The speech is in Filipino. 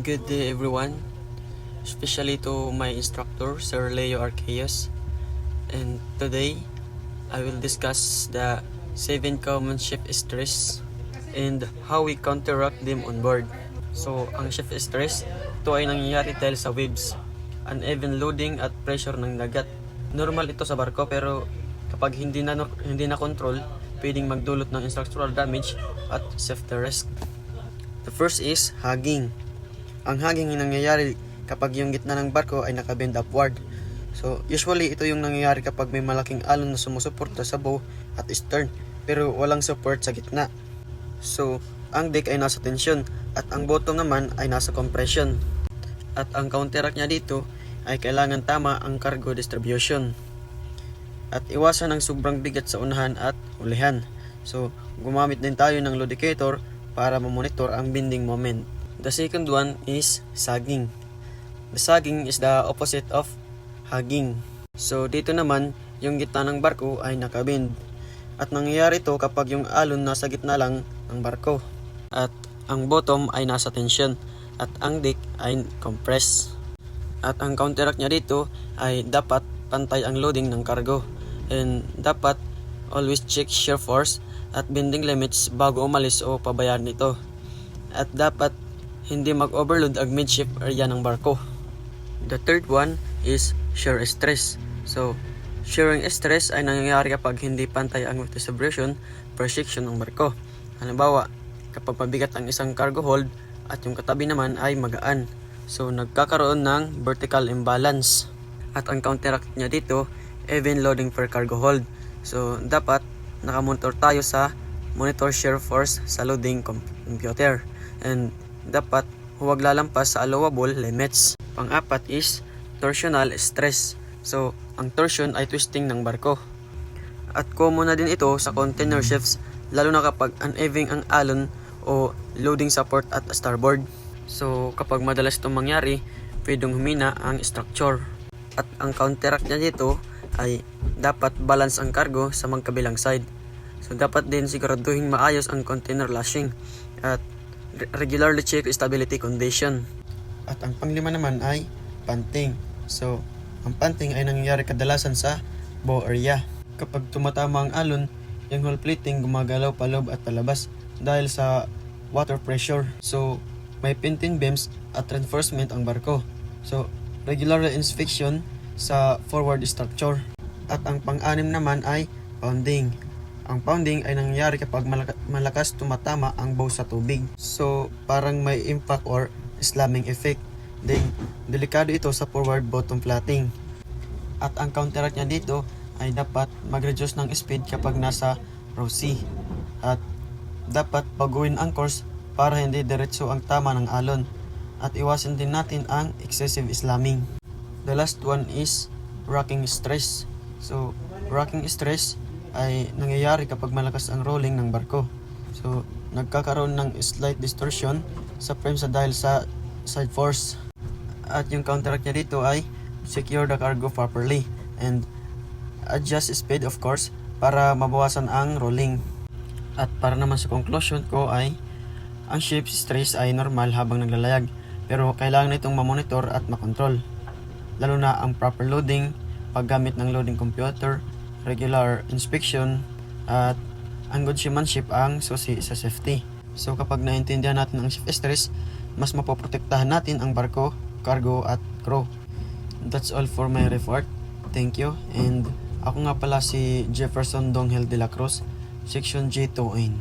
Good day everyone, especially to my instructor, Sir Leo Arceus. And today, I will discuss the 7 common shift stress and how we counteract them on board. So, ang shift stress, ito ay nangyayari dahil sa waves, uneven loading at pressure ng dagat. Normal ito sa barko pero kapag hindi na control, pwedeng magdulot ng structural damage at safety risk. The first is hugging. Ang hugging ay nangyayari kapag yung gitna ng barko ay nakabend upward. So, usually ito yung nangyayari kapag may malaking alon na sumusuporta sa bow at stern pero walang support sa gitna. So, ang deck ay nasa tension at ang bottom naman ay nasa compression. At ang counteract niya dito ay kailangan tama ang cargo distribution. At iwasan ang sobrang bigat sa unahan at hulihan. So, gumamit din tayo ng ludicator para mamonitor ang bending moment. The second one is sagging. The sagging is the opposite of hugging. So dito naman, yung gitna ng barko ay nakabend. At nangyayari ito kapag yung alon nasa gitna lang ng barko. At ang bottom ay nasa tension. At ang deck ay compress. At ang counteract niya dito ay dapat pantay ang loading ng cargo. And dapat always check shear force at bending limits bago umalis o pabayaan ito. At dapat hindi mag-overload ang midship area ng barko. The third one is shear stress. So, shearing stress ay nangyayari kapag hindi pantay ang distribution per section ng barko. Halimbawa, kapag mabigat ang isang cargo hold at yung katabi naman ay magaan. So, nagkakaroon ng vertical imbalance. At ang counteract niya dito, even loading per cargo hold. So, dapat nakamonitor tayo sa monitor shear force sa loading computer. And dapat huwag lalampas sa allowable limits. Pang-apat is torsional stress. So, ang torsion ay twisting ng barko. At common na din ito sa container ships, lalo na kapag uneven ang alon o loading support at starboard. So, kapag madalas itong mangyari, pwedeng humina ang structure. At ang counteract niya dito ay dapat balance ang cargo sa magkabilang side. So, dapat din siguraduhin maayos ang container lashing at regularly check stability condition. At ang panglima naman ay panting. So, ang panting ay nangyayari kadalasan sa bow area. Kapag tumatama ang alon, yung hull plating gumagalaw paloob at palabas dahil sa water pressure. So, may pinting beams at reinforcement ang barko. So, regular inspection sa forward structure. At ang pang-anim naman ay pounding. Ang pounding ay nangyayari kapag malakas tumatama ang bow sa tubig. So, parang may impact or slamming effect. Then, delikado ito sa forward bottom flatting. At ang counteract niya dito ay dapat mag-reduce ng speed kapag nasa row C. At dapat baguhin ang course para hindi diretso ang tama ng alon. At iwasan din natin ang excessive slamming. The last one is rocking stress. So, rocking stress ay nangyayari kapag malakas ang rolling ng barko. So, nagkakaroon ng slight distortion sa frame sa dahil sa side force. At yung counteract niya dito ay secure the cargo properly and adjust speed of course para mabawasan ang rolling. At para naman sa conclusion ko ay ang ship stress ay normal habang naglalayag pero kailangan itong mamonitor at makontrol. Lalo na ang proper loading, paggamit ng loading computer, regular inspection, at ang good seamanship ang susi sa safety. So kapag naintindihan natin ang shift stress, mas mapoprotektahan natin ang barko, cargo at crew. That's all for my report. Thank you. And ako nga pala si Jefferson Donghel de la Cruz, Section G2N.